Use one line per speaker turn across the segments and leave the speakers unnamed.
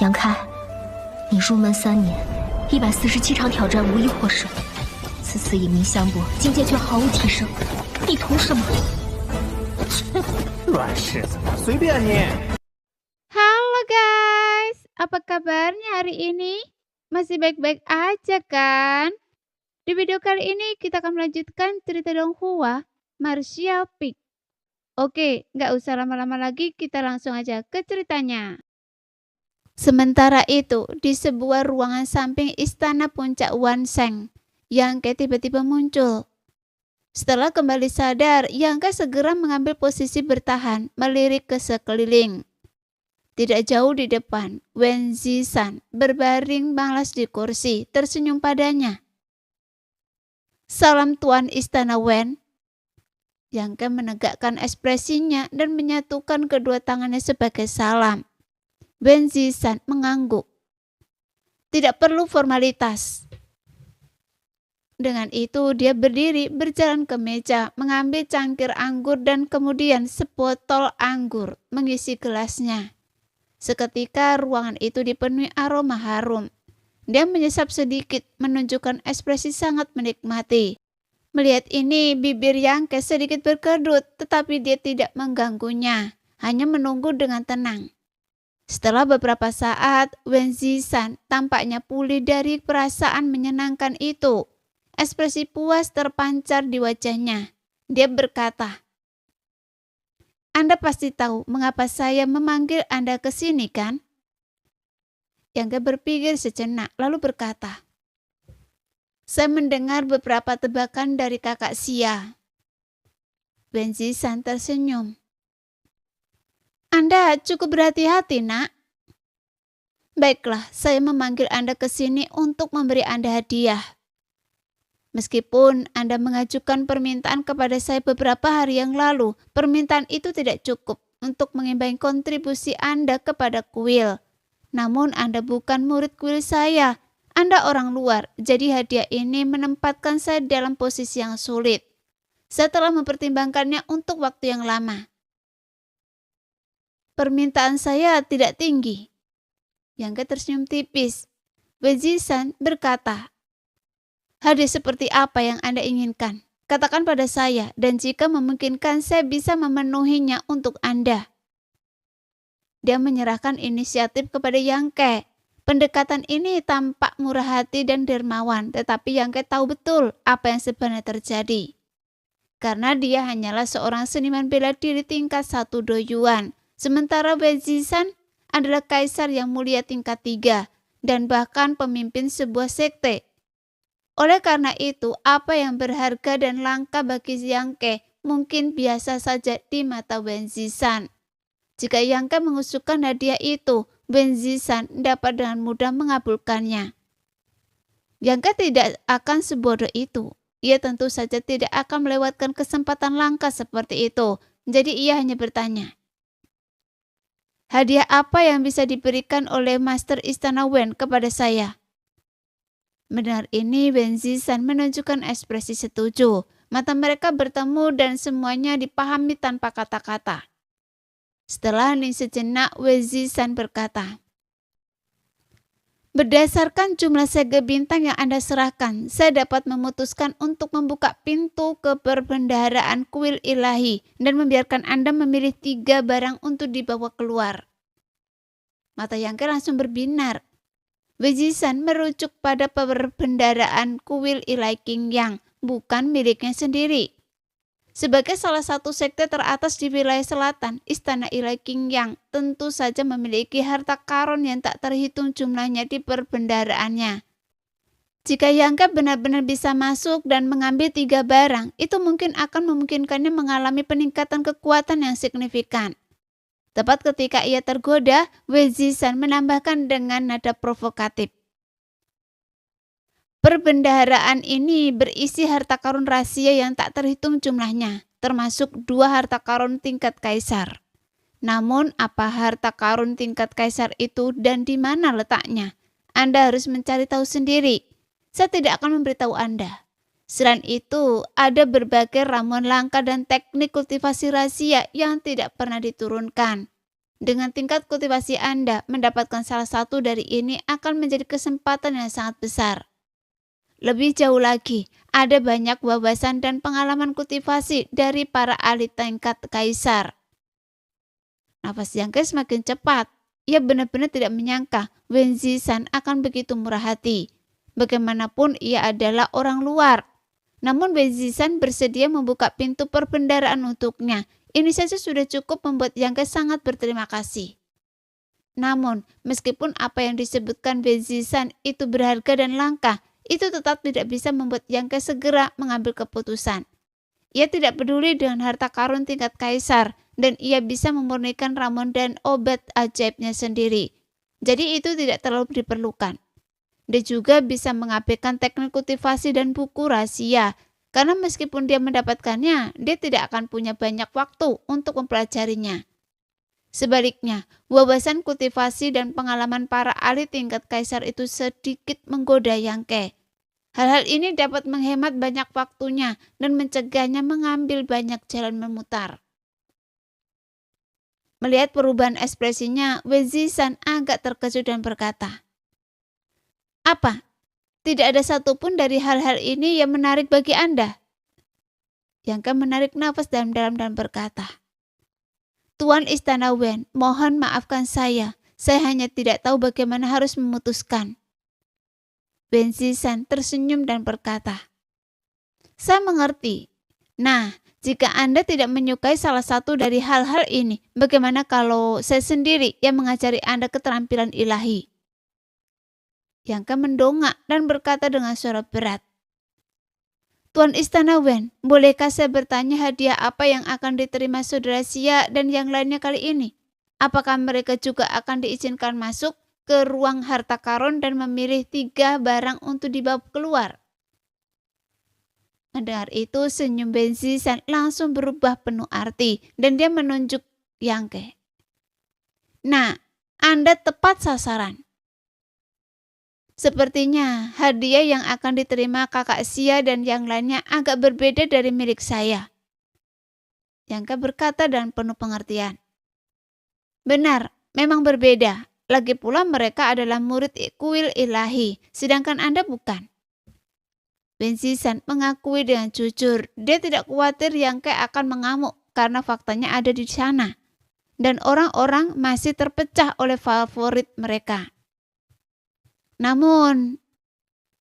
杨开，你入门3年，147场挑战无一获胜，此次以名相搏，境界却毫无提升，你图什么？
软柿子，随便你。
Halo guys, apa kabarnya hari ini? Masih baik-baik aja kan? Di video kali ini kita akan melanjutkan cerita Donghua, Martial Peak. Oke, nggak usah lama-lama lagi, kita langsung aja ke ceritanya. Sementara itu, di sebuah ruangan samping istana puncak Wanseng, Yangke tiba-tiba muncul. Setelah kembali sadar, Yangke segera mengambil posisi bertahan, melirik ke sekeliling. Tidak jauh di depan, Wen Zishan berbaring malas di kursi, tersenyum padanya. "Salam Tuan Istana Wen." Yangke menegakkan ekspresinya dan menyatukan kedua tangannya sebagai salam. Wen Zishan mengangguk. Tidak perlu formalitas. Dengan itu dia berdiri, berjalan ke meja, mengambil cangkir anggur dan kemudian sebotol anggur mengisi gelasnya. Seketika ruangan itu dipenuhi aroma harum. Dia menyesap sedikit, menunjukkan ekspresi sangat menikmati. Melihat ini, bibir Yangke sedikit berkedut, tetapi dia tidak mengganggunya, hanya menunggu dengan tenang. Setelah beberapa saat, Wen Zishan tampaknya pulih dari perasaan menyenangkan itu. Ekspresi puas terpancar di wajahnya. Dia berkata, "Anda pasti tahu mengapa saya memanggil Anda ke sini, kan?" Yangke berpikir sejenak, lalu berkata, "Saya mendengar beberapa tebakan dari kakak Xia." Wen Zishan tersenyum. "Anda cukup berhati-hati, nak. Baiklah, saya memanggil Anda ke sini untuk memberi Anda hadiah. Meskipun Anda mengajukan permintaan kepada saya beberapa hari yang lalu, permintaan itu tidak cukup untuk mengimbangi kontribusi Anda kepada kuil. Namun Anda bukan murid kuil saya, Anda orang luar, jadi hadiah ini menempatkan saya dalam posisi yang sulit. Saya telah mempertimbangkannya untuk waktu yang lama. Permintaan saya tidak tinggi." Yangke tersenyum tipis. Wen Zishan berkata, "Hadiah seperti apa yang Anda inginkan? Katakan pada saya, dan jika memungkinkan saya bisa memenuhinya untuk Anda." Dia menyerahkan inisiatif kepada Yangke. Pendekatan ini tampak murah hati dan dermawan, tetapi Yangke tahu betul apa yang sebenarnya terjadi. Karena dia hanyalah seorang seniman bela diri tingkat 1 doyuan, sementara Wen Zishan adalah kaisar yang mulia tingkat 3 dan bahkan pemimpin sebuah sekte. Oleh karena itu, apa yang berharga dan langka bagi Yangke mungkin biasa saja di mata Wen Zishan. Jika Yangke mengusulkan hadiah itu, Wen Zishan dapat dengan mudah mengabulkannya. Yangke tidak akan sebodoh itu. Ia tentu saja tidak akan melewatkan kesempatan langka seperti itu. Jadi ia hanya bertanya, "Hadiah apa yang bisa diberikan oleh Master Istana Wen kepada saya?" Mendengar ini, Wen Zishan menunjukkan ekspresi setuju. Mata mereka bertemu dan semuanya dipahami tanpa kata-kata. Setelah hening sejenak, Wen Zishan berkata, "Berdasarkan jumlah segel bintang yang Anda serahkan, saya dapat memutuskan untuk membuka pintu ke perbendaharaan kuil ilahi dan membiarkan Anda memilih 3 barang untuk dibawa keluar." Mata Yangke langsung berbinar. Wen Zishan merujuk pada perbendaharaan kuil ilahi Qingyang, bukan miliknya sendiri. Sebagai salah satu sekte teratas di wilayah selatan, Istana Ilahi Qingyang tentu saja memiliki harta karun yang tak terhitung jumlahnya di perbendaharaannya. Jika Yangke benar-benar bisa masuk dan mengambil 3 barang, itu mungkin akan memungkinkannya mengalami peningkatan kekuatan yang signifikan. Tepat ketika ia tergoda, Wen Zishan menambahkan dengan nada provokatif, "Perbendaharaan ini berisi harta karun rahasia yang tak terhitung jumlahnya, termasuk 2 harta karun tingkat kaisar. Namun apa harta karun tingkat kaisar itu dan di mana letaknya? Anda harus mencari tahu sendiri. Saya tidak akan memberitahu Anda. Selain itu, ada berbagai ramuan langka dan teknik kultivasi rahasia yang tidak pernah diturunkan. Dengan tingkat kultivasi Anda, mendapatkan salah satu dari ini akan menjadi kesempatan yang sangat besar. Lebih jauh lagi, ada banyak wawasan dan pengalaman kultivasi dari para ahli tingkat kaisar. Nafas Yang Ke semakin cepat. Ia benar-benar tidak menyangka Wen Zishan akan begitu murah hati. Bagaimanapun ia adalah orang luar. Namun Wen Zishan bersedia membuka pintu perbendaharaan untuknya. Ini saja sudah cukup membuat Yang Ke sangat berterima kasih. Namun, meskipun apa yang disebutkan Wen Zishan itu berharga dan langka, itu tetap tidak bisa membuat Yang Ke segera mengambil keputusan. Ia tidak peduli dengan harta karun tingkat kaisar, dan ia bisa memurnikan ramuan dan obat ajaibnya sendiri. Jadi itu tidak terlalu diperlukan. Dia juga bisa mengabaikan teknik kultivasi dan buku rahasia, karena meskipun dia mendapatkannya, dia tidak akan punya banyak waktu untuk mempelajarinya. Sebaliknya, wawasan kultivasi dan pengalaman para ahli tingkat kaisar itu sedikit menggoda Yang Ke. Hal-hal ini dapat menghemat banyak waktunya dan mencegahnya mengambil banyak jalan memutar. Melihat perubahan ekspresinya, Wen Zishan agak terkejut dan berkata, "Apa? Tidak ada satupun dari hal-hal ini yang menarik bagi Anda?" Yang Ke menarik nafas dalam-dalam dan berkata, "Tuan Istana Wen, mohon maafkan saya. Saya hanya tidak tahu bagaimana harus memutuskan." Wen Zishan tersenyum dan berkata, "Saya mengerti. Nah, jika Anda tidak menyukai salah satu dari hal-hal ini, bagaimana kalau saya sendiri yang mengajari Anda keterampilan ilahi?" Yang Ke mendongak dan berkata dengan suara berat, "Tuan Istana Wen, bolehkah saya bertanya hadiah apa yang akan diterima saudara Xia dan yang lainnya kali ini? Apakah mereka juga akan diizinkan masuk ke ruang harta karun dan memilih 3 barang untuk dibawa keluar?" Mendengar itu, senyum Wen Zishan langsung berubah penuh arti dan dia menunjuk Yang Ke. "Nah, Anda tepat sasaran. Sepertinya hadiah yang akan diterima kakak Xia dan yang lainnya agak berbeda dari milik saya." Yang Ke berkata dengan penuh pengertian, "Benar, memang berbeda. Lagi pula mereka adalah murid kuil ilahi, sedangkan Anda bukan." Wen Zishan mengakui dengan jujur, dia tidak khawatir Yang Ke akan mengamuk karena faktanya ada di sana. Dan orang-orang masih terpecah oleh favorit mereka. Namun,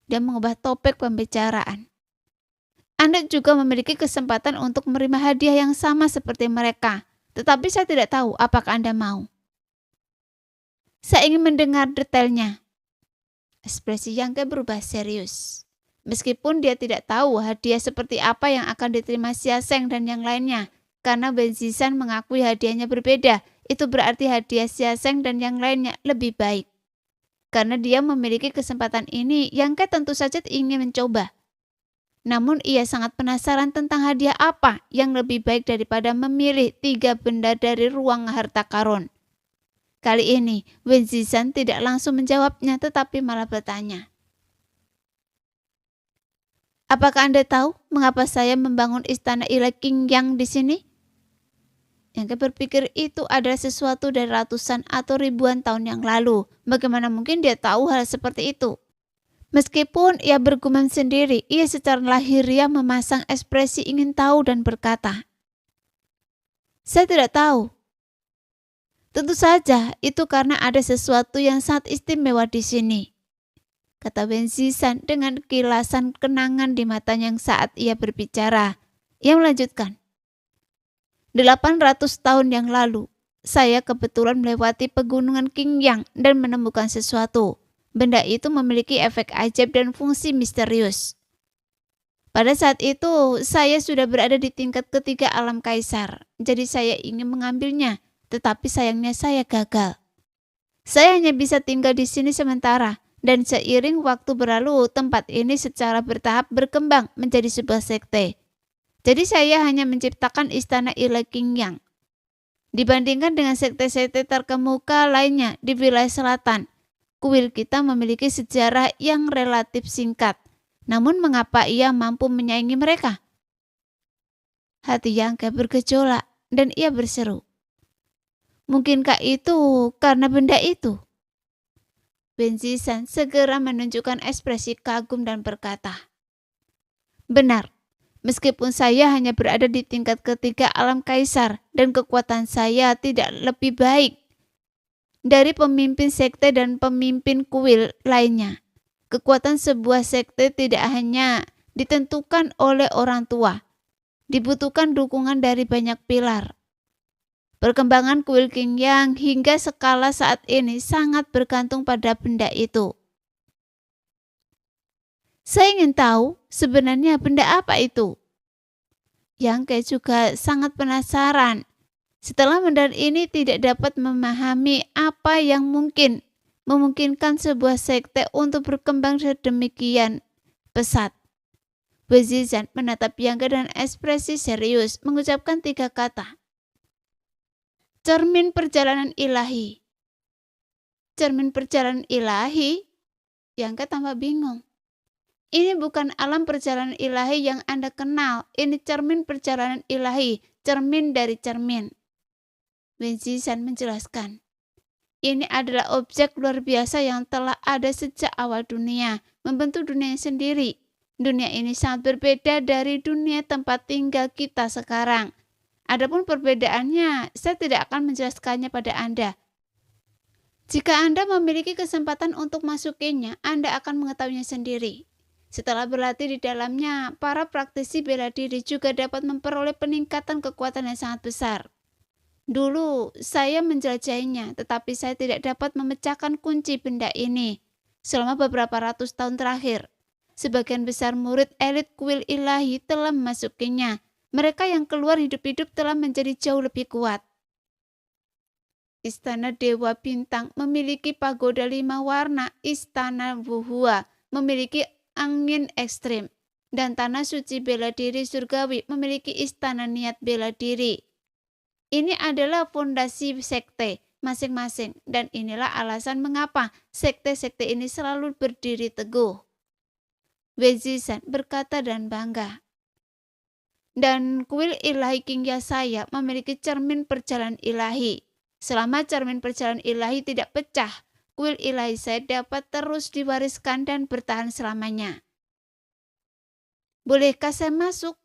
dia mengubah topik pembicaraan. "Anda juga memiliki kesempatan untuk menerima hadiah yang sama seperti mereka. Tetapi saya tidak tahu apakah Anda mau." "Saya ingin mendengar detailnya." Ekspresi Yang Ke berubah serius. Meskipun dia tidak tahu hadiah seperti apa yang akan diterima Xia Zheng dan yang lainnya. Karena Wen Zishan mengakui hadiahnya berbeda, itu berarti hadiah Xia Zheng dan yang lainnya lebih baik. Karena dia memiliki kesempatan ini, Yang Ke tentu saja ingin mencoba. Namun ia sangat penasaran tentang hadiah apa yang lebih baik daripada memilih 3 benda dari ruang harta karun. Kali ini, Wen Zishan tidak langsung menjawabnya tetapi malah bertanya, "Apakah Anda tahu mengapa saya membangun istana ilahi Qingyang di sini?" Yang Ke berpikir itu adalah sesuatu dari ratusan atau ribuan tahun yang lalu. Bagaimana mungkin dia tahu hal seperti itu? Meskipun ia bergumam sendiri, ia secara lahiriah memasang ekspresi ingin tahu dan berkata, "Saya tidak tahu. Tentu saja itu karena ada sesuatu yang sangat istimewa di sini," kata Wen Zishan dengan kilasan kenangan di matanya yang saat ia berbicara. Ia melanjutkan, 800 tahun yang lalu, saya kebetulan melewati pegunungan Qingyang dan menemukan sesuatu. Benda itu memiliki efek ajaib dan fungsi misterius. Pada saat itu, saya sudah berada di tingkat ketiga alam kaisar. Jadi saya ingin mengambilnya, tetapi sayangnya saya gagal. Saya hanya bisa tinggal di sini sementara, dan seiring waktu berlalu, tempat ini secara bertahap berkembang menjadi sebuah sekte. Jadi saya hanya menciptakan istana ilahi Qingyang. Dibandingkan dengan sekte-sekte terkemuka lainnya di wilayah selatan, kuil kita memiliki sejarah yang relatif singkat. Namun mengapa ia mampu menyaingi mereka? Hati Yang Ke bergejolak dan ia berseru, Mungkinkah itu karena benda itu? Wenzisan segera menunjukkan ekspresi kagum dan berkata, benar, meskipun saya hanya berada di tingkat ketiga alam kaisar dan kekuatan saya tidak lebih baik dari pemimpin sekte dan pemimpin kuil lainnya. Kekuatan sebuah sekte tidak hanya ditentukan oleh orang tua, dibutuhkan dukungan dari banyak pilar. Perkembangan kuil Qingyang hingga skala saat ini sangat bergantung pada benda itu. Saya ingin tahu sebenarnya benda apa itu. Yang Ke juga sangat penasaran. Setelah mendengar ini tidak dapat memahami apa yang memungkinkan sebuah sekte untuk berkembang sedemikian pesat. Wenzisan menatap Yang Ke dengan ekspresi serius mengucapkan 3 kata. Cermin perjalanan ilahi. Cermin perjalanan ilahi? Yang Ke tambah bingung. Ini bukan alam perjalanan ilahi yang Anda kenal. Ini cermin perjalanan ilahi. Cermin dari cermin. Wenzisan menjelaskan. Ini adalah objek luar biasa yang telah ada sejak awal dunia. Membentuk dunia sendiri. Dunia ini sangat berbeda dari dunia tempat tinggal kita sekarang. Adapun perbedaannya, saya tidak akan menjelaskannya pada Anda. Jika Anda memiliki kesempatan untuk masukinya, Anda akan mengetahuinya sendiri. Setelah berlatih di dalamnya, para praktisi bela diri juga dapat memperoleh peningkatan kekuatan yang sangat besar. Dulu, saya menjelajahinya, tetapi saya tidak dapat memecahkan kunci benda ini. Selama beberapa ratus tahun terakhir, sebagian besar murid elit kuil ilahi telah memasukinya. Mereka yang keluar hidup-hidup telah menjadi jauh lebih kuat. Istana Dewa Bintang memiliki pagoda 5 warna. Istana Wuhua memiliki angin ekstrim. Dan Tanah Suci Bela Diri Surgawi memiliki istana niat bela diri. Ini adalah fondasi sekte masing-masing. Dan inilah alasan mengapa sekte-sekte ini selalu berdiri teguh. Wenzisan berkata dan bangga. Dan kuil ilahi Qingyang saya memiliki cermin perjalanan ilahi. Selama cermin perjalanan ilahi tidak pecah, kuil ilahi saya dapat terus diwariskan dan bertahan selamanya. Bolehkah saya masuk?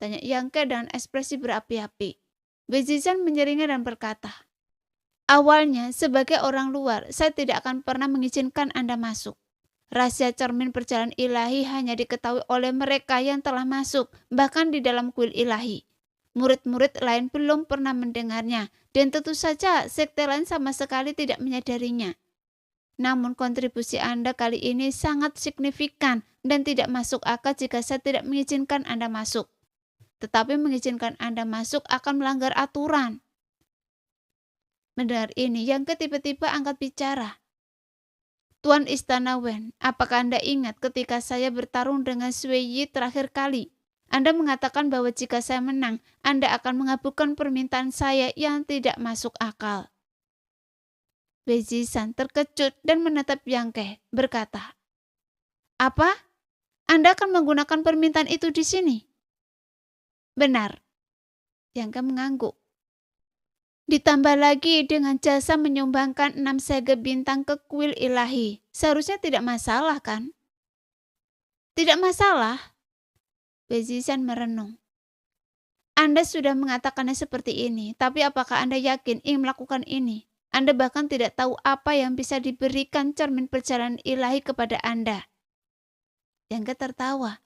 Tanya Yang Ke dengan ekspresi berapi-api. Wenzisan menyeringai dan berkata, awalnya sebagai orang luar, saya tidak akan pernah mengizinkan Anda masuk. Rahasia cermin perjalanan ilahi hanya diketahui oleh mereka yang telah masuk, bahkan di dalam kuil ilahi. Murid-murid lain belum pernah mendengarnya, dan tentu saja sekte lain sama sekali tidak menyadarinya. Namun kontribusi Anda kali ini sangat signifikan dan tidak masuk akal jika saya tidak mengizinkan Anda masuk. Tetapi mengizinkan Anda masuk akan melanggar aturan. Mendengar ini, Yang Ke tiba-tiba angkat bicara. Tuan Istana Wen, apakah Anda ingat ketika saya bertarung dengan Sui Yi terakhir kali? Anda mengatakan bahwa jika saya menang, Anda akan mengabulkan permintaan saya yang tidak masuk akal. Wenzisan terkejut dan menatap Yang Ke, berkata, apa? Anda akan menggunakan permintaan itu di sini? Benar. Yang Ke mengangguk. Ditambah lagi dengan jasa menyumbangkan 6 sege bintang ke kuil ilahi. Seharusnya tidak masalah kan? Tidak masalah. Wenzisan merenung. Anda sudah mengatakannya seperti ini, tapi apakah Anda yakin ingin melakukan ini? Anda bahkan tidak tahu apa yang bisa diberikan cermin perjalanan ilahi kepada Anda. Yang Ke tertawa.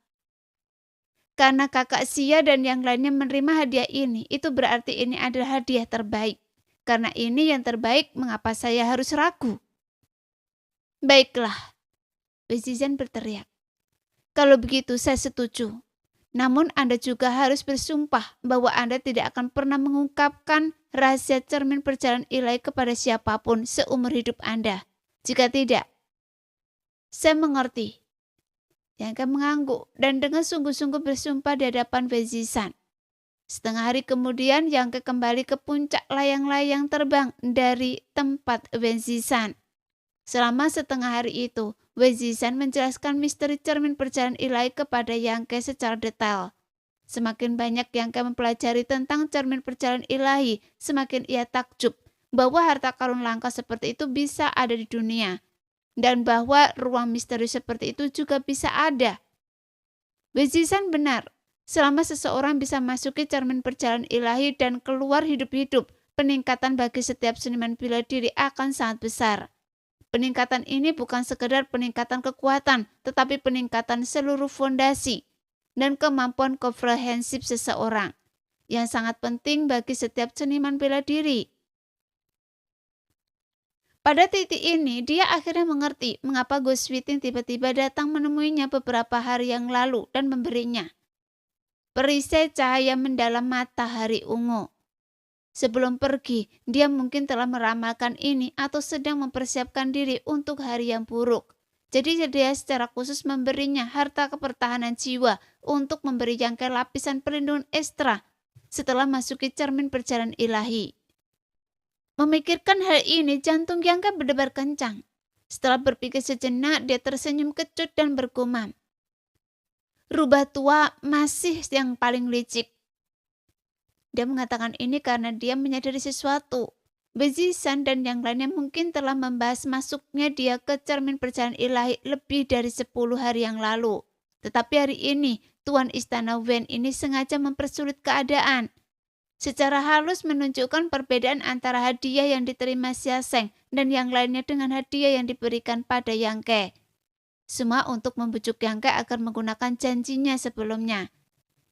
Karena kakak Xia dan yang lainnya menerima hadiah ini, itu berarti ini adalah hadiah terbaik. Karena ini yang terbaik, mengapa saya harus ragu? Baiklah, Wenzisan berteriak. Kalau begitu saya setuju. Namun Anda juga harus bersumpah bahwa Anda tidak akan pernah mengungkapkan rahasia cermin perjalanan ilahi kepada siapapun seumur hidup Anda. Jika tidak, saya mengerti. Yang Ke mengangguk dan dengan sungguh-sungguh bersumpah di hadapan Wenzisan. Setengah hari kemudian Yang Ke kembali ke puncak layang-layang terbang dari tempat Wenzisan. Selama setengah hari itu, Wenzisan menjelaskan misteri cermin perjalanan ilahi kepada Yang Ke secara detail. Semakin banyak yang mempelajari tentang cermin perjalanan ilahi, semakin ia takjub bahwa harta karun langka seperti itu bisa ada di dunia, dan bahwa ruang misteri seperti itu juga bisa ada. Wezisan benar, selama seseorang bisa masuki cermin perjalanan ilahi dan keluar hidup-hidup, peningkatan bagi setiap seniman bela diri akan sangat besar. Peningkatan ini bukan sekedar peningkatan kekuatan, tetapi peningkatan seluruh fondasi dan kemampuan komprehensif seseorang, yang sangat penting bagi setiap seniman bela diri. Pada titik ini, dia akhirnya mengerti mengapa Gus Witing tiba-tiba datang menemuinya beberapa hari yang lalu dan memberinya perisai cahaya mendalam matahari ungu. Sebelum pergi, dia mungkin telah meramalkan ini atau sedang mempersiapkan diri untuk hari yang buruk. Jadi dia secara khusus memberinya harta kepertahanan jiwa untuk memberi Yangke lapisan perlindungan ekstra setelah masuki cermin perjalanan ilahi. Memikirkan hal ini, jantung Yangke berdebar kencang. Setelah berpikir sejenak, dia tersenyum kecut dan bergumam. Rubah tua masih yang paling licik. Dia mengatakan ini karena dia menyadari sesuatu. Wezisan dan yang lainnya mungkin telah membahas masuknya dia ke cermin perjalanan ilahi lebih dari 10 hari yang lalu. Tetapi hari ini, Tuan Istana Wen ini sengaja mempersulit keadaan. Secara halus menunjukkan perbedaan antara hadiah yang diterima Xia Zheng dan yang lainnya dengan hadiah yang diberikan pada Yangke. Semua untuk membujuk Yangke agar menggunakan janjinya sebelumnya.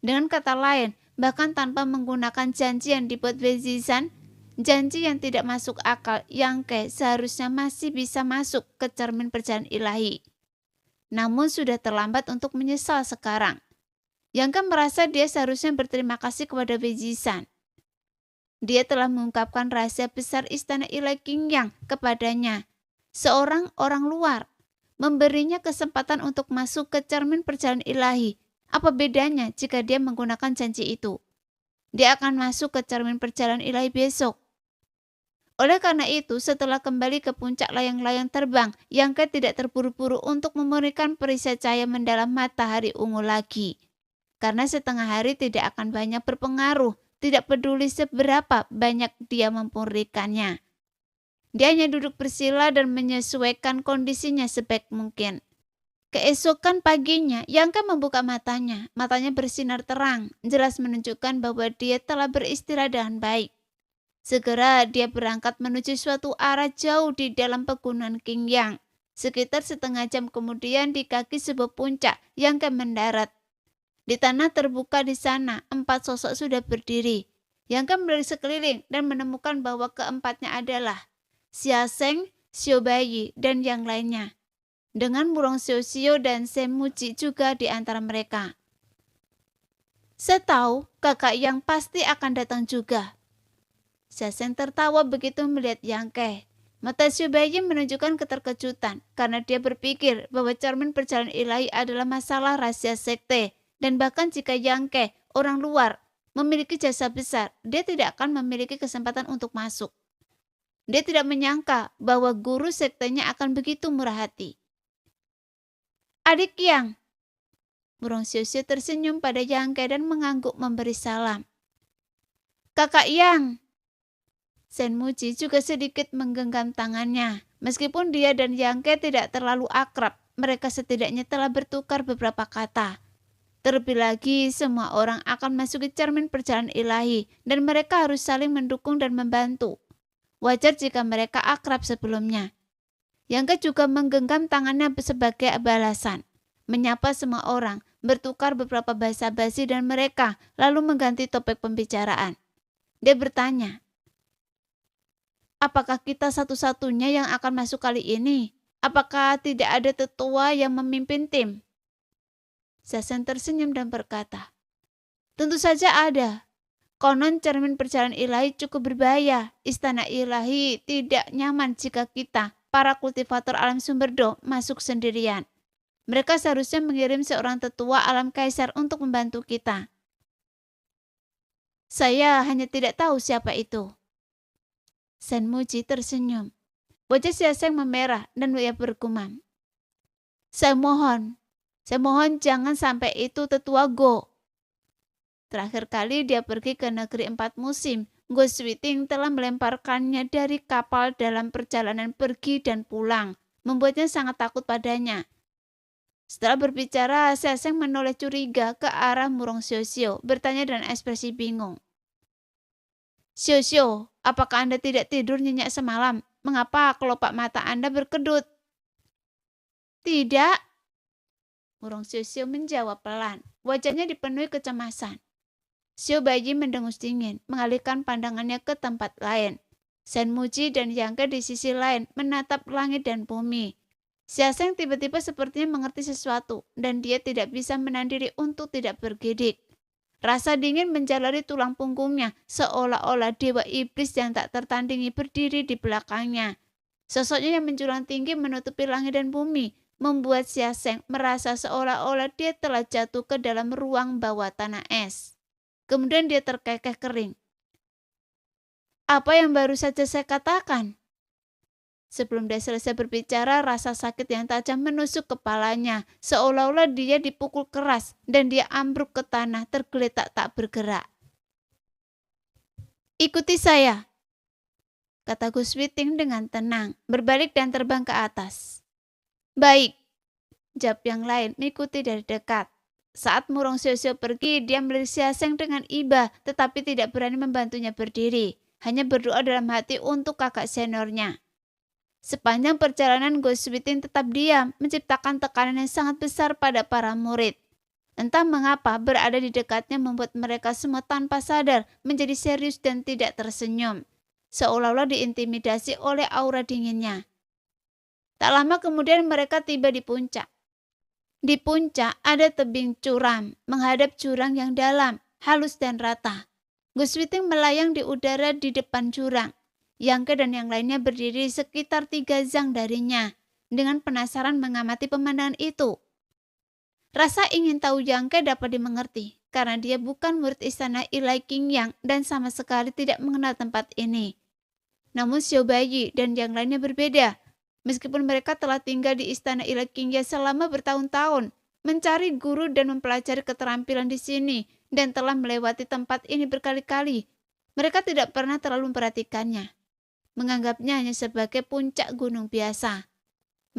Dengan kata lain, bahkan tanpa menggunakan janji yang dibuat Wezisan, janji yang tidak masuk akal, Yangke seharusnya masih bisa masuk ke cermin perjalanan ilahi. Namun sudah terlambat untuk menyesal sekarang. Yangke merasa dia seharusnya berterima kasih kepada Wezisan. Dia telah mengungkapkan rahasia besar istana ilahi Qingyang kepadanya. Seorang orang luar memberinya kesempatan untuk masuk ke cermin perjalanan ilahi. Apa bedanya jika dia menggunakan janji itu? Dia akan masuk ke cermin perjalanan ilahi besok. Oleh karena itu, setelah kembali ke puncak layang-layang terbang, Yangke tidak terburu-buru untuk memberikan perisai cahaya mendalam matahari ungu lagi. Karena setengah hari tidak akan banyak berpengaruh, tidak peduli seberapa banyak dia memberikannya. Dia hanya duduk bersila dan menyesuaikan kondisinya sebaik mungkin. Keesokan paginya, Yangke membuka matanya. Matanya bersinar terang, jelas menunjukkan bahwa dia telah beristirahat dengan baik. Segera dia berangkat menuju suatu arah jauh di dalam pegunungan Qingyang. Sekitar setengah jam kemudian di kaki sebuah puncak, Yangke mendarat. Di tanah terbuka di sana, 4 sosok sudah berdiri. Yangke melirik sekeliling dan menemukan bahwa keempatnya adalah Xia Zheng, Xiao Baiyi, dan yang lainnya. Dengan Wurong Xiuxiu dan Shen Muji juga di antara mereka. Saya tahu kakak yang pasti akan datang juga. Xia Zheng tertawa begitu melihat Yangke. Mata Xiao Baiyi menunjukkan keterkejutan karena dia berpikir bahwa cermin perjalanan ilahi adalah masalah rahasia sekte. Dan bahkan jika Yangke, orang luar, memiliki jasa besar, dia tidak akan memiliki kesempatan untuk masuk. Dia tidak menyangka bahwa guru sektenya akan begitu murah hati. Adik Yang. Wurong Xiuxiu tersenyum pada Yangke dan mengangguk memberi salam. Kakak Yang. Shen Muji juga sedikit menggenggam tangannya. Meskipun dia dan Yangke tidak terlalu akrab, mereka setidaknya telah bertukar beberapa kata. Terlebih lagi, semua orang akan masuki cermin perjalanan ilahi dan mereka harus saling mendukung dan membantu. Wajar jika mereka akrab sebelumnya. Yangke juga menggenggam tangannya sebagai balasan. Menyapa semua orang, bertukar beberapa bahasa basi dan mereka lalu mengganti topik pembicaraan. Dia bertanya, apakah kita satu-satunya yang akan masuk kali ini? Apakah tidak ada tetua yang memimpin tim? Xia Zheng tersenyum dan berkata, tentu saja ada. Konon cermin perjalanan ilahi cukup berbahaya. Istana ilahi tidak nyaman jika kita, para kultivator alam sumber Do, masuk sendirian. Mereka seharusnya mengirim seorang tetua alam kaisar untuk membantu kita. Saya hanya tidak tahu siapa itu. Shen Muji tersenyum. Wajah Xia Zheng memerah dan ia bergumam. Saya mohon jangan sampai itu tetua Go. Terakhir kali dia pergi ke negeri 4 musim, Goswiting telah melemparkannya dari kapal dalam perjalanan pergi dan pulang, membuatnya sangat takut padanya. Setelah berbicara, Seseng menoleh curiga ke arah Murong Xiao, bertanya dengan ekspresi bingung. Xiao, apakah Anda tidak tidur nyenyak semalam? Mengapa kelopak mata Anda berkedut? Tidak, Murong Xiao menjawab pelan. Wajahnya dipenuhi kecemasan. Xiao Baiyi mendengus dingin, mengalihkan pandangannya ke tempat lain. Shen Muji dan Yang Ke di sisi lain menatap langit dan bumi. Xia Sheng tiba-tiba sepertinya mengerti sesuatu, dan dia tidak bisa menahan diri untuk tidak bergidik. Rasa dingin menjalari tulang punggungnya, seolah-olah dewa iblis yang tak tertandingi berdiri di belakangnya. Sosoknya yang menjulang tinggi menutupi langit dan bumi, membuat Xia Sheng merasa seolah-olah dia telah jatuh ke dalam ruang bawah tanah es. Kemudian dia terkekeh kering. Apa yang baru saja saya katakan? Sebelum dia selesai berbicara, rasa sakit yang tajam menusuk kepalanya, seolah-olah dia dipukul keras dan dia ambruk ke tanah tergeletak tak bergerak. Ikuti saya, kata Goswiting dengan tenang, berbalik dan terbang ke atas. Baik, jawab yang lain mengikuti dari dekat. Saat Murong Xiao pergi, dia melirik Xia Sheng dengan iba, tetapi tidak berani membantunya berdiri. Hanya berdoa dalam hati untuk kakak seniornya. Sepanjang perjalanan, Goswiting tetap diam, menciptakan tekanan yang sangat besar pada para murid. Entah mengapa, berada di dekatnya membuat mereka semua tanpa sadar menjadi serius dan tidak tersenyum. Seolah-olah diintimidasi oleh aura dinginnya. Tak lama kemudian mereka tiba di puncak. Di puncak ada tebing curam, menghadap jurang yang dalam, halus dan rata. Goswiting melayang di udara di depan jurang. Yang Ke dan yang lainnya berdiri sekitar 3 zang darinya, dengan penasaran mengamati pemandangan itu. Rasa ingin tahu Yang Ke dapat dimengerti, karena dia bukan murid istana Ilahi Qingyang dan sama sekali tidak mengenal tempat ini. Namun Xiao Baiyi dan yang lainnya berbeda. Meskipun mereka telah tinggal di istana Ilahi Qingyang selama bertahun-tahun, mencari guru dan mempelajari keterampilan di sini, dan telah melewati tempat ini berkali-kali, mereka tidak pernah terlalu memperhatikannya, menganggapnya hanya sebagai puncak gunung biasa.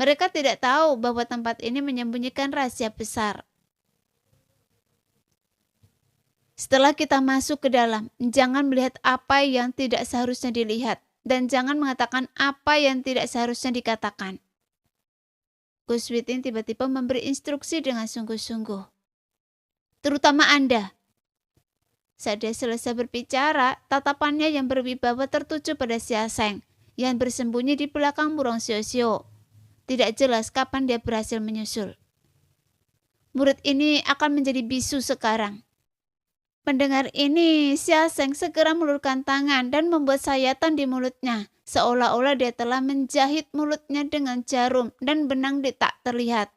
Mereka tidak tahu bahwa tempat ini menyembunyikan rahasia besar. Setelah kita masuk ke dalam, jangan melihat apa yang tidak seharusnya dilihat, dan jangan mengatakan apa yang tidak seharusnya dikatakan. Goswiting tiba-tiba memberi instruksi dengan sungguh-sungguh. Terutama Anda. Saat dia selesai berbicara, tatapannya yang berwibawa tertuju pada Xia Sheng yang bersembunyi di belakang Murong Xiao. Tidak jelas kapan dia berhasil menyusul. Murid ini akan menjadi bisu sekarang. Mendengar ini, Xia Sheng segera melulurkan tangan dan membuat sayatan di mulutnya, seolah-olah dia telah menjahit mulutnya dengan jarum dan benang tak terlihat.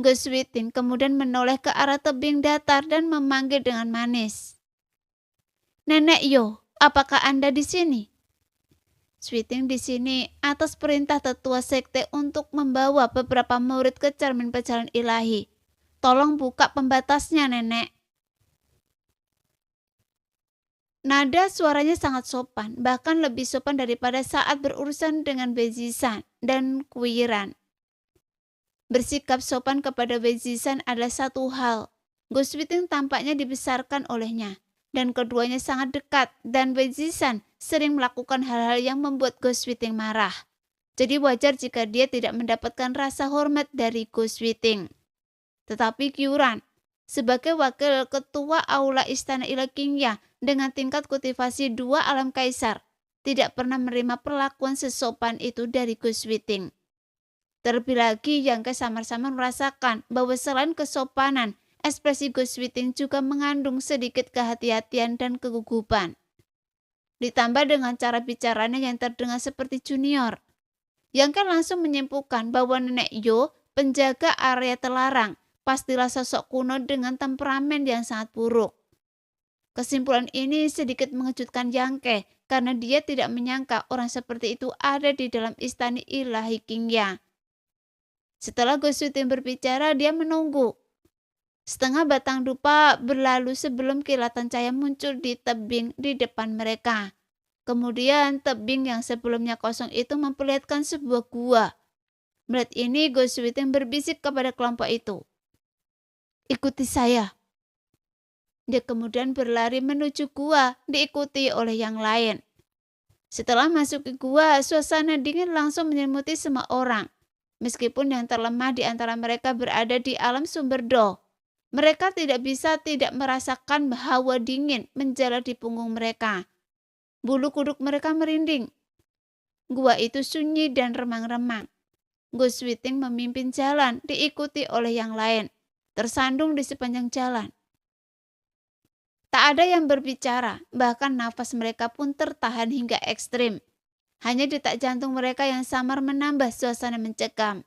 Goswiting kemudian menoleh ke arah tebing datar dan memanggil dengan manis. Nenek Yo, apakah Anda di sini? Switing di sini atas perintah tetua sekte untuk membawa beberapa murid ke cermin perjalanan ilahi. Tolong buka pembatasnya, Nenek. Nada suaranya sangat sopan, bahkan lebih sopan daripada saat berurusan dengan Wei Zishan dan Kuiran. Bersikap sopan kepada Wei Zishan adalah satu hal. Goswiting tampaknya dibesarkan olehnya, dan keduanya sangat dekat, dan Wei Zishan sering melakukan hal-hal yang membuat Goswiting marah. Jadi wajar jika dia tidak mendapatkan rasa hormat dari Goswiting. Tetapi Kuiran, sebagai wakil ketua aula istana Ilahi Qingyang dengan tingkat kultivasi 2 alam kaisar, tidak pernah menerima perlakuan sesopan itu dari Goswiting. Terlebih lagi Yang Ke samar-samar merasakan bahwa selain kesopanan, ekspresi Goswiting juga mengandung sedikit kehati-hatian dan kegugupan. Ditambah dengan cara bicaranya yang terdengar seperti junior, Yang Ke langsung menyimpulkan bahwa Nenek Yo, penjaga area terlarang, pastilah sosok kuno dengan temperamen yang sangat buruk. Kesimpulan ini sedikit mengejutkan Yang Ke karena dia tidak menyangka orang seperti itu ada di dalam istana Ilahi Qingyang. Setelah Goswiting berbicara, dia menunggu. Setengah batang dupa berlalu sebelum kilatan cahaya muncul di tebing di depan mereka. Kemudian tebing yang sebelumnya kosong itu memperlihatkan sebuah gua. Melihat ini, Go Switing berbisik kepada kelompok itu, "Ikuti saya." Dia kemudian berlari menuju gua, diikuti oleh yang lain. Setelah masuk ke gua, suasana dingin langsung menyelimuti semua orang. Meskipun yang terlemah di antara mereka berada di alam sumber Do, mereka tidak merasakan hawa dingin menjalar di punggung mereka. Bulu kuduk mereka merinding. Gua itu sunyi dan remang-remang. Go Switing memimpin jalan, diikuti oleh yang lain, tersandung di sepanjang jalan. Tak ada yang berbicara, bahkan nafas mereka pun tertahan hingga ekstrim. Hanya detak jantung mereka yang samar menambah suasana mencekam.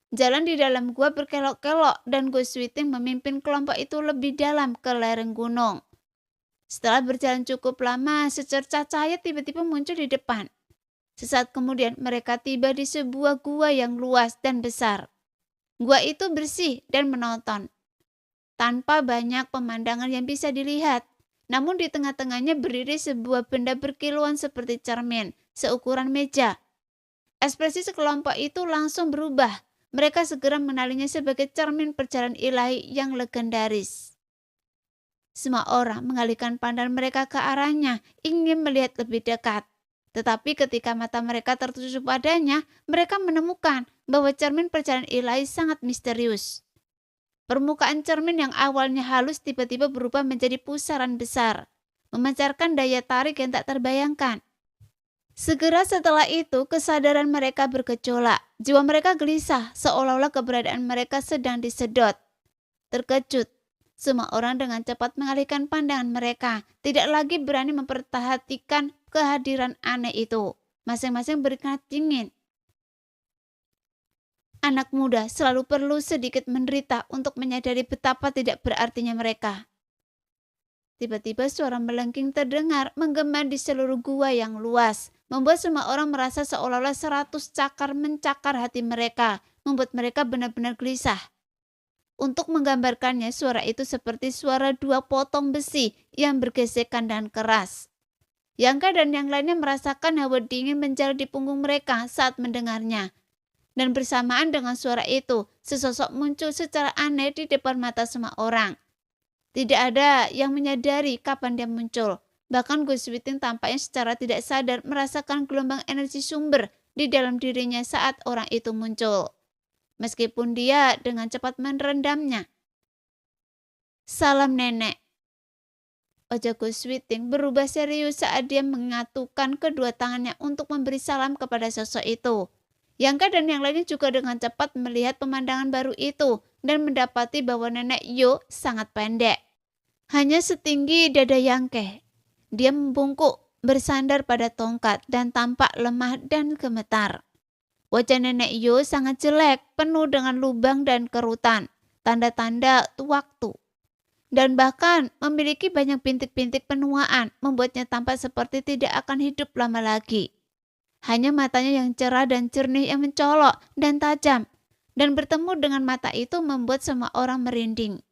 Jalan di dalam gua berkelok-kelok dan Go Switing memimpin kelompok itu lebih dalam ke lereng gunung. Setelah berjalan cukup lama, secercah cahaya tiba-tiba muncul di depan. Sesaat kemudian mereka tiba di sebuah gua yang luas dan besar. Gua itu bersih dan menonton, tanpa banyak pemandangan yang bisa dilihat. Namun di tengah-tengahnya berdiri sebuah benda berkilauan seperti cermin, seukuran meja. Ekspresi sekelompok itu langsung berubah. Mereka segera mengenalinya sebagai cermin perjalanan ilahi yang legendaris. Semua orang mengalihkan pandangan mereka ke arahnya, ingin melihat lebih dekat. Tetapi ketika mata mereka tertuju padanya, mereka menemukan bahwa cermin perjalanan ilahi sangat misterius. Permukaan cermin yang awalnya halus tiba-tiba berubah menjadi pusaran besar, memancarkan daya tarik yang tak terbayangkan. Segera setelah itu, kesadaran mereka bergejolak. Jiwa mereka gelisah, seolah-olah keberadaan mereka sedang disedot. Terkejut, semua orang dengan cepat mengalihkan pandangan mereka, tidak lagi berani memperhatikan kehadiran aneh itu. Masing-masing berkeringat dingin. Anak muda selalu perlu sedikit menderita untuk menyadari betapa tidak berartinya mereka. Tiba-tiba suara melengking terdengar menggema di seluruh gua yang luas, membuat semua orang merasa seolah-olah 100 cakar mencakar hati mereka, membuat mereka benar-benar gelisah. Untuk menggambarkannya, suara itu seperti suara 2 potong besi yang bergesekan dan keras. Yangka dan yang lainnya merasakan hawa dingin menjalar di punggung mereka saat mendengarnya. Dan bersamaan dengan suara itu, sesosok muncul secara aneh di depan mata semua orang. Tidak ada yang menyadari kapan dia muncul. Bahkan Go Switing tampaknya secara tidak sadar merasakan gelombang energi sumber di dalam dirinya saat orang itu muncul. Meskipun dia dengan cepat merendamnya. "Salam nenek." Wajah Go Switing berubah serius saat dia mengatukan kedua tangannya untuk memberi salam kepada sosok itu. Yangka dan yang lainnya juga dengan cepat melihat pemandangan baru itu dan mendapati bahwa nenek Yo sangat pendek. Hanya setinggi dada Yangke. Dia membungkuk, bersandar pada tongkat dan tampak lemah dan gemetar. Wajah nenek Yo sangat jelek, penuh dengan lubang dan kerutan, tanda-tanda waktu. Dan bahkan memiliki banyak bintik-bintik penuaan, membuatnya tampak seperti tidak akan hidup lama lagi. Hanya matanya yang cerah dan jernih yang mencolok dan tajam, dan bertemu dengan mata itu membuat semua orang merinding.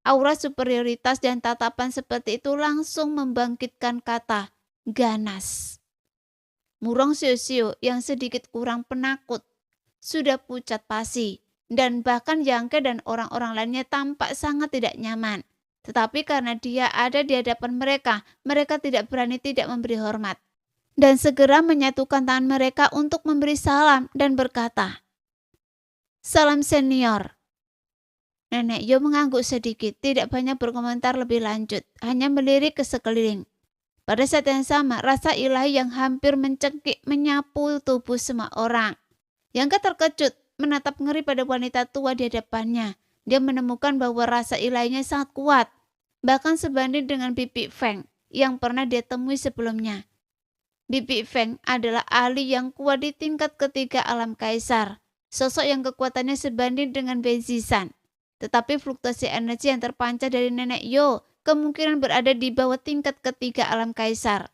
Aura superioritas dan tatapan seperti itu langsung membangkitkan kata ganas. Murong Xiu-Xiu yang sedikit kurang penakut sudah pucat pasi, dan bahkan Yangke dan orang-orang lainnya tampak sangat tidak nyaman. Tetapi karena dia ada di hadapan mereka, mereka tidak berani tidak memberi hormat. Dan segera menyatukan tangan mereka untuk memberi salam dan berkata, "Salam senior." Nenek Yo mengangguk sedikit, tidak banyak berkomentar lebih lanjut, hanya melirik ke sekeliling. Pada saat yang sama, rasa ilahi yang hampir mencekik menyapu tubuh semua orang. Yangka terkejut menatap ngeri pada wanita tua di hadapannya. Dia menemukan bahwa rasa ilahinya sangat kuat, bahkan sebanding dengan Bibi Feng yang pernah dia temui sebelumnya. Bibi Feng adalah ahli yang kuat di tingkat ketiga alam kaisar, sosok yang kekuatannya sebanding dengan Benzisan. Tetapi fluktuasi energi yang terpancar dari nenek Yo kemungkinan berada di bawah tingkat ketiga alam kaisar.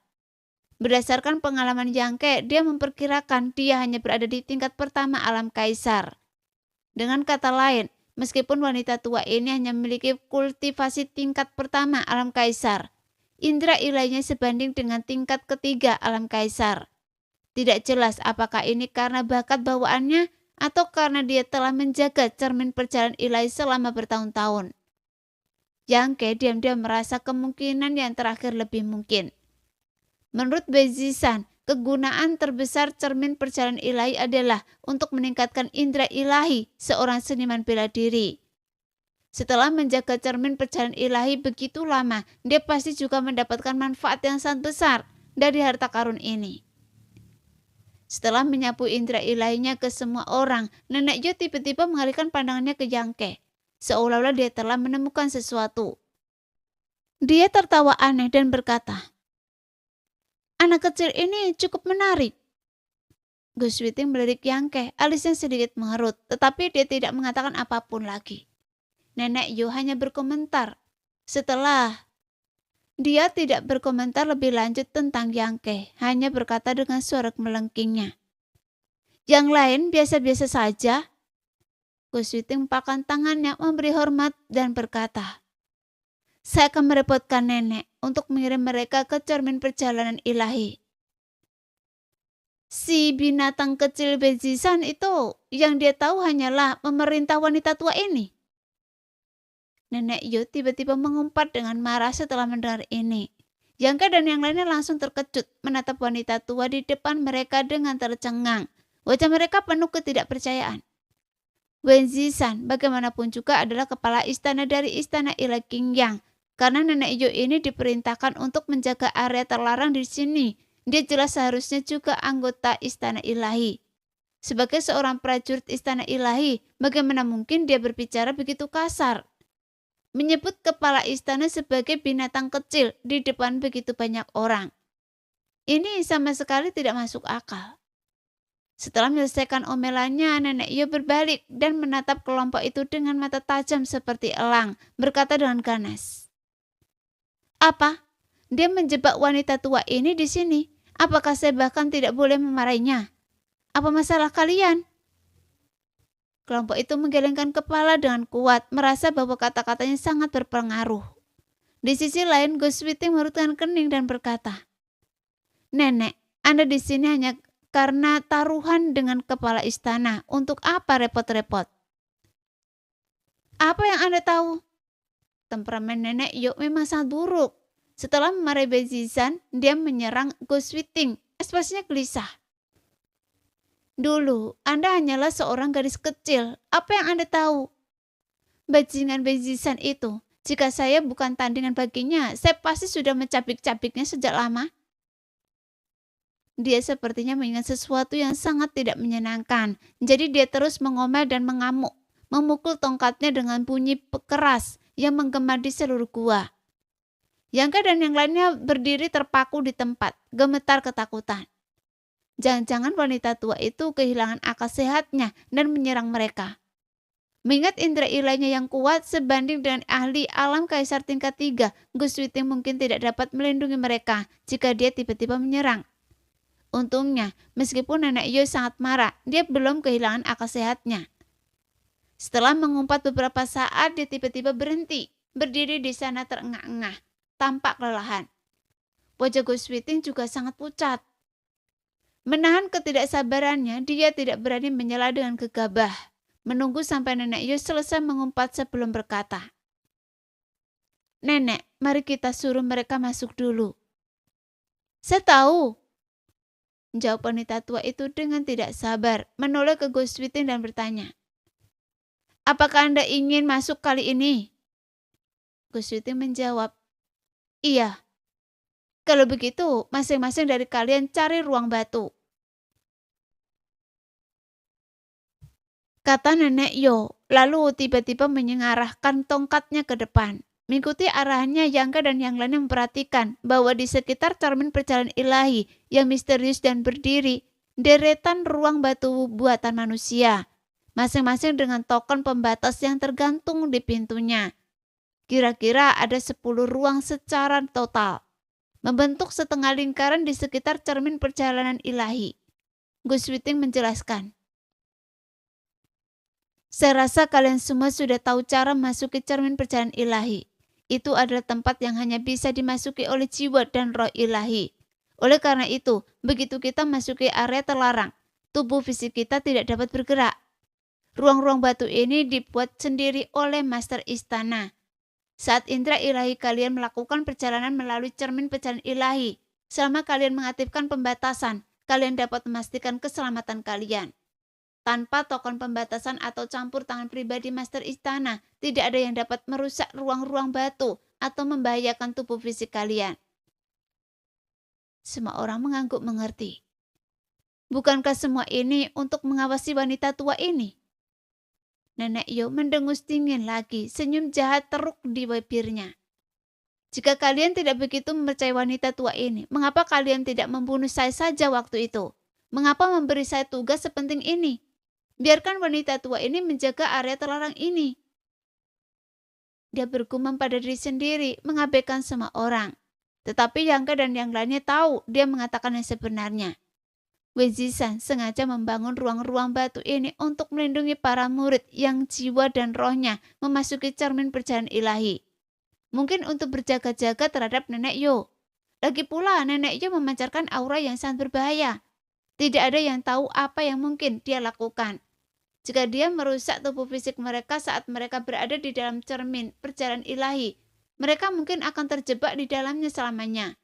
Berdasarkan pengalaman Yangke, dia memperkirakan dia hanya berada di tingkat pertama alam kaisar. Dengan kata lain, Meskipun wanita tua ini hanya memiliki kultivasi tingkat pertama alam kaisar, indera ilahinya sebanding dengan tingkat ketiga alam kaisar. Tidak jelas apakah ini karena bakat bawaannya atau karena dia telah menjaga cermin perjalanan ilahi selama bertahun-tahun. Yangke diam-diam merasa kemungkinan yang terakhir lebih mungkin. Menurut Bezisan, kegunaan terbesar cermin perjalanan ilahi adalah untuk meningkatkan indera ilahi seorang seniman bela diri. Setelah menjaga cermin perjalanan ilahi begitu lama, dia pasti juga mendapatkan manfaat yang sangat besar dari harta karun ini. Setelah menyapu indera ilahinya ke semua orang, Nenek Yo tiba-tiba mengalihkan pandangannya ke Yangke, seolah-olah dia telah menemukan sesuatu. Dia tertawa aneh dan berkata, "Anak kecil ini cukup menarik." Gus Witing melirik Yangke, alisnya sedikit mengerut, tetapi dia tidak mengatakan apapun lagi. Nenek Yo hanya berkomentar. Setelah dia tidak berkomentar lebih lanjut tentang Yangke, hanya berkata dengan suara melengkingnya, "Yang lain biasa-biasa saja." Gus Witing mempakaikan tangannya memberi hormat dan berkata, "Saya akan merepotkan nenek untuk mengirim mereka ke cermin perjalanan ilahi." Si binatang kecil Bezisan itu yang dia tahu hanyalah memerintah wanita tua ini. Nenek Yo tiba-tiba mengumpat dengan marah setelah mendengar ini. Yangke dan yang lainnya langsung terkejut menatap wanita tua di depan mereka dengan tercengang. Wajah mereka penuh ketidakpercayaan. Wen Zisan bagaimanapun juga adalah kepala istana dari istana ilahi Qingyang. Karena Nenek Yo ini diperintahkan untuk menjaga area terlarang di sini, dia jelas seharusnya juga anggota istana ilahi. Sebagai seorang prajurit istana ilahi, bagaimana mungkin dia berbicara begitu kasar? Menyebut kepala istana sebagai binatang kecil di depan begitu banyak orang. Ini sama sekali tidak masuk akal. Setelah menyelesaikan omelannya, Nenek Yo berbalik dan menatap kelompok itu dengan mata tajam seperti elang, berkata dengan ganas, "Apa? Dia menjebak wanita tua ini di sini. Apakah saya bahkan tidak boleh memarahinya? Apa masalah kalian?" Kelompok itu menggelengkan kepala dengan kuat, merasa bahwa kata-katanya sangat berpengaruh. Di sisi lain, Gus Witing mengerutkan kening dan berkata, "Nenek, Anda di sini hanya karena taruhan dengan kepala istana. Untuk apa repot-repot?" "Apa yang Anda tahu?" Temperamen Nenek Yo memang sangat buruk. Setelah memarahi Bezisan, dia menyerang Gus Witing. Ekspresinya gelisah. "Dulu, Anda hanyalah seorang gadis kecil. Apa yang Anda tahu? Bajingan Bezisan itu, jika saya bukan tandingan baginya, saya pasti sudah mencabik-cabiknya sejak lama." Dia sepertinya mengingat sesuatu yang sangat tidak menyenangkan. Jadi dia terus mengomel dan mengamuk, memukul tongkatnya dengan bunyi keras yang menggema di seluruh gua. Yangke dan yang lainnya berdiri terpaku di tempat, gemetar ketakutan. Jangan-jangan wanita tua itu kehilangan akal sehatnya dan menyerang mereka. Mengingat indera ilahinya yang kuat sebanding dengan ahli alam kaisar tingkat 3, Gus Witing mungkin tidak dapat melindungi mereka jika dia tiba-tiba menyerang. Untungnya, meskipun Nenek Yo sangat marah, dia belum kehilangan akal sehatnya. Setelah mengumpat beberapa saat, dia tiba-tiba berhenti, berdiri di sana terengah-engah, tampak kelelahan. Wajah Gus Witing juga sangat pucat. Menahan ketidaksabarannya, dia tidak berani menyela dengan gegabah, menunggu sampai Nenek Yo selesai mengumpat sebelum berkata, "Nenek, mari kita suruh mereka masuk dulu." "Saya tahu," jawab wanita tua itu dengan tidak sabar, menoleh ke Gus Witing dan bertanya, "Apakah Anda ingin masuk kali ini?" Gus Witing menjawab, "Iya." "Kalau begitu, masing-masing dari kalian cari ruang batu," kata Nenek Yo, lalu tiba-tiba menyengarahkan tongkatnya ke depan. Mengikuti arahannya, Yangke dan yang lainnya memperhatikan bahwa di sekitar cermin perjalanan ilahi yang misterius dan berdiri, deretan ruang batu buatan manusia, masing-masing dengan token pembatas yang tergantung di pintunya. Kira-kira ada 10 ruang secara total, membentuk setengah lingkaran di sekitar cermin perjalanan ilahi. Gus Witing menjelaskan, Saya rasa kalian semua sudah tahu cara memasuki cermin perjalanan ilahi. Itu adalah tempat yang hanya bisa dimasuki oleh jiwa dan roh ilahi. Oleh karena itu, begitu kita masuki area terlarang, tubuh fisik kita tidak dapat bergerak. Ruang-ruang batu ini dibuat sendiri oleh Master Istana. Saat indera ilahi kalian melakukan perjalanan melalui cermin perjalanan ilahi, selama kalian mengaktifkan pembatasan, kalian dapat memastikan keselamatan kalian. Tanpa token pembatasan atau campur tangan pribadi Master Istana, tidak ada yang dapat merusak ruang-ruang batu atau membahayakan tubuh fisik kalian. Semua orang mengangguk mengerti. Bukankah semua ini untuk mengawasi wanita tua ini? Nenek Yo mendengus dingin lagi, senyum jahat teruk di bibirnya. Jika kalian tidak begitu mempercayai wanita tua ini, mengapa kalian tidak membunuh saya saja waktu itu? Mengapa memberi saya tugas sepenting ini? Biarkan wanita tua ini menjaga area terlarang ini. Dia bergumam pada diri sendiri, mengabaikan semua orang. Tetapi Yangka dan yang lainnya tahu dia mengatakan yang sebenarnya. Wenzisan sengaja membangun ruang-ruang batu ini untuk melindungi para murid yang jiwa dan rohnya memasuki cermin perjalanan ilahi. Mungkin untuk berjaga-jaga terhadap Nenek Yo. Lagi pula Nenek Yo memancarkan aura yang sangat berbahaya. Tidak ada yang tahu apa yang mungkin dia lakukan. Jika dia merusak tubuh fisik mereka saat mereka berada di dalam cermin perjalanan ilahi, mereka mungkin akan terjebak di dalamnya selamanya.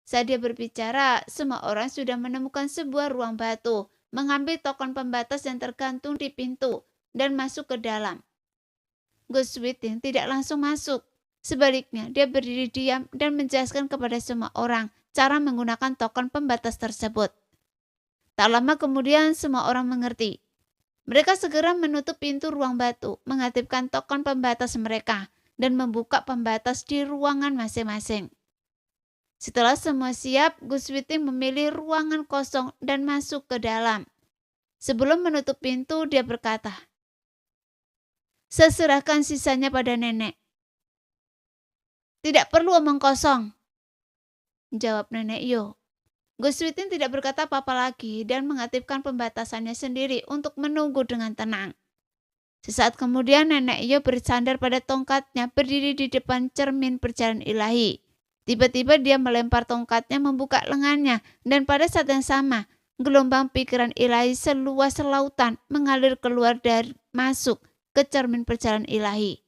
Saat dia berbicara, semua orang sudah menemukan sebuah ruang batu, mengambil token pembatas yang tergantung di pintu, dan masuk ke dalam. Ghost Within tidak langsung masuk. Sebaliknya, dia berdiri diam dan menjelaskan kepada semua orang cara menggunakan token pembatas tersebut. Tak lama kemudian, semua orang mengerti. Mereka segera menutup pintu ruang batu, mengaktifkan token pembatas mereka, dan membuka pembatas di ruangan masing-masing. Setelah semua siap, Ghost Within memilih ruangan kosong dan masuk ke dalam. Sebelum menutup pintu, dia berkata, "Saya serahkan sisanya pada nenek." "Tidak perlu omong kosong," jawab Nenek Yo. Ghost Within tidak berkata apa-apa lagi dan mengaktifkan pembatasannya sendiri untuk menunggu dengan tenang. Sesaat kemudian Nenek Yo bersandar pada tongkatnya berdiri di depan cermin perjalanan ilahi. Tiba-tiba dia melempar tongkatnya membuka lengannya dan pada saat yang sama gelombang pikiran ilahi seluas lautan mengalir keluar dan masuk ke cermin perjalanan ilahi.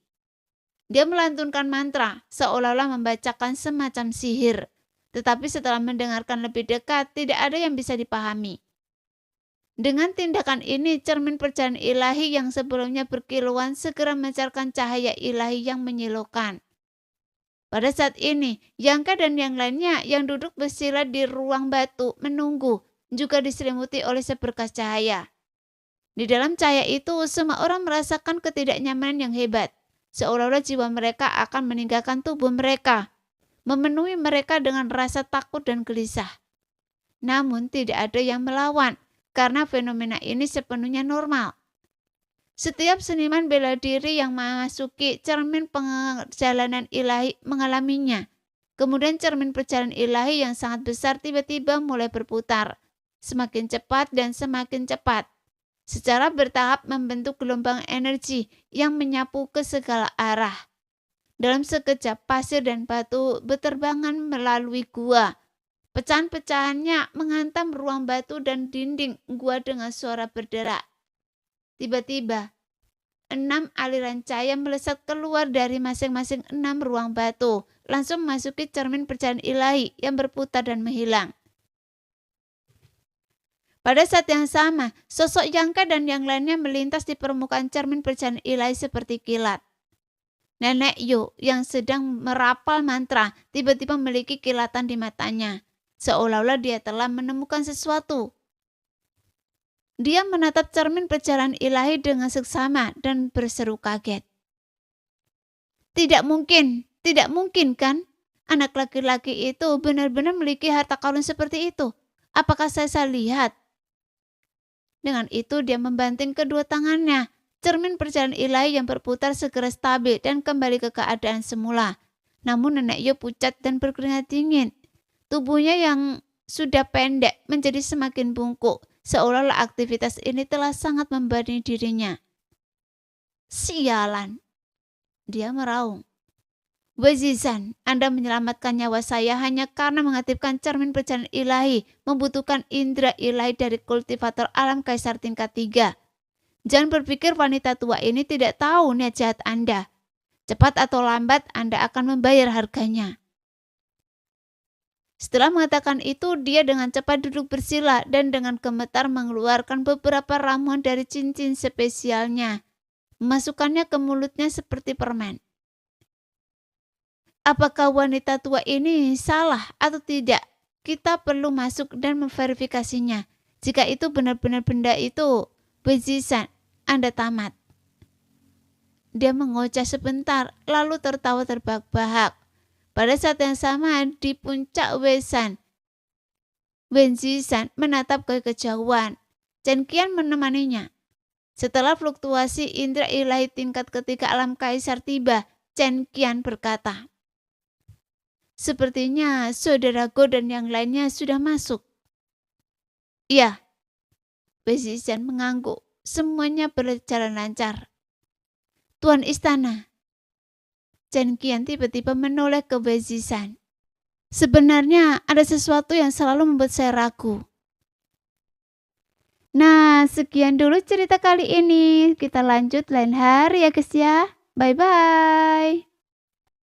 Dia melantunkan mantra seolah-olah membacakan semacam sihir. Tetapi setelah mendengarkan lebih dekat, tidak ada yang bisa dipahami. Dengan tindakan ini, cermin perjalanan ilahi yang sebelumnya berkilauan segera memancarkan cahaya ilahi yang menyilaukan. Pada saat ini, Yangka dan yang lainnya yang duduk bersila di ruang batu menunggu, juga diselimuti oleh seberkas cahaya. Di dalam cahaya itu, semua orang merasakan ketidaknyamanan yang hebat, seolah-olah jiwa mereka akan meninggalkan tubuh mereka, memenuhi mereka dengan rasa takut dan gelisah. Namun tidak ada yang melawan karena fenomena ini sepenuhnya normal. Setiap seniman bela diri yang memasuki cermin perjalanan ilahi mengalaminya. Kemudian cermin perjalanan ilahi yang sangat besar tiba-tiba mulai berputar, semakin cepat dan semakin cepat. Secara bertahap membentuk gelombang energi yang menyapu ke segala arah. Dalam sekejap pasir dan batu berterbangan melalui gua. Pecahan-pecahannya menghantam ruang batu dan dinding gua dengan suara berderak. Tiba-tiba, 6 aliran cahaya melesat keluar dari masing-masing 6 ruang batu, langsung memasuki cermin perjalanan ilahi yang berputar dan menghilang. Pada saat yang sama, sosok Yangka dan yang lainnya melintas di permukaan cermin perjalanan ilahi seperti kilat. Nenek Yo yang sedang merapal mantra tiba-tiba memiliki kilatan di matanya, seolah-olah dia telah menemukan sesuatu. Dia menatap cermin perjalanan ilahi dengan seksama dan berseru kaget. Tidak mungkin kan? Anak laki-laki itu benar-benar memiliki harta karun seperti itu. Apakah saya salah lihat? Dengan itu dia membanting kedua tangannya. Cermin perjalanan ilahi yang berputar segera stabil dan kembali ke keadaan semula. Namun Nenek Yo pucat dan berkeringat dingin. Tubuhnya yang sudah pendek menjadi semakin bungkuk, seolah-olah aktivitas ini telah sangat membebani dirinya. Sialan, dia meraung. Wezizan, Anda menyelamatkan nyawa saya hanya karena mengaktifkan cermin perjalanan ilahi, membutuhkan indera ilahi dari kultivator alam kaisar tingkat 3. Jangan berpikir wanita tua ini tidak tahu niat jahat Anda. Cepat atau lambat Anda akan membayar harganya. Setelah mengatakan itu, dia dengan cepat duduk bersila dan dengan gemetar mengeluarkan beberapa ramuan dari cincin spesialnya. Memasukkannya ke mulutnya seperti permen. Apakah wanita tua ini salah atau tidak? Kita perlu masuk dan memverifikasinya. Jika itu benar-benar benda itu, Wezizan, Anda tamat. Dia mengoceh sebentar, lalu tertawa terbahak-bahak. Pada saat yang sama, di puncak Wezizan menatap ke kejauhan. Chen Qian menemaninya. Setelah fluktuasi indera ilahi tingkat ketiga alam kaisar tiba, Chen Qian berkata, sepertinya saudara Go dan yang lainnya sudah masuk. Iya, Wezizan mengangguk. Semuanya berjalan lancar. Tuan istana. Chen Qian tiba-tiba menoleh ke Wezizan. Sebenarnya ada sesuatu yang selalu membuat saya ragu. Nah, sekian dulu cerita kali ini. Kita lanjut lain hari ya guys ya. Bye-bye.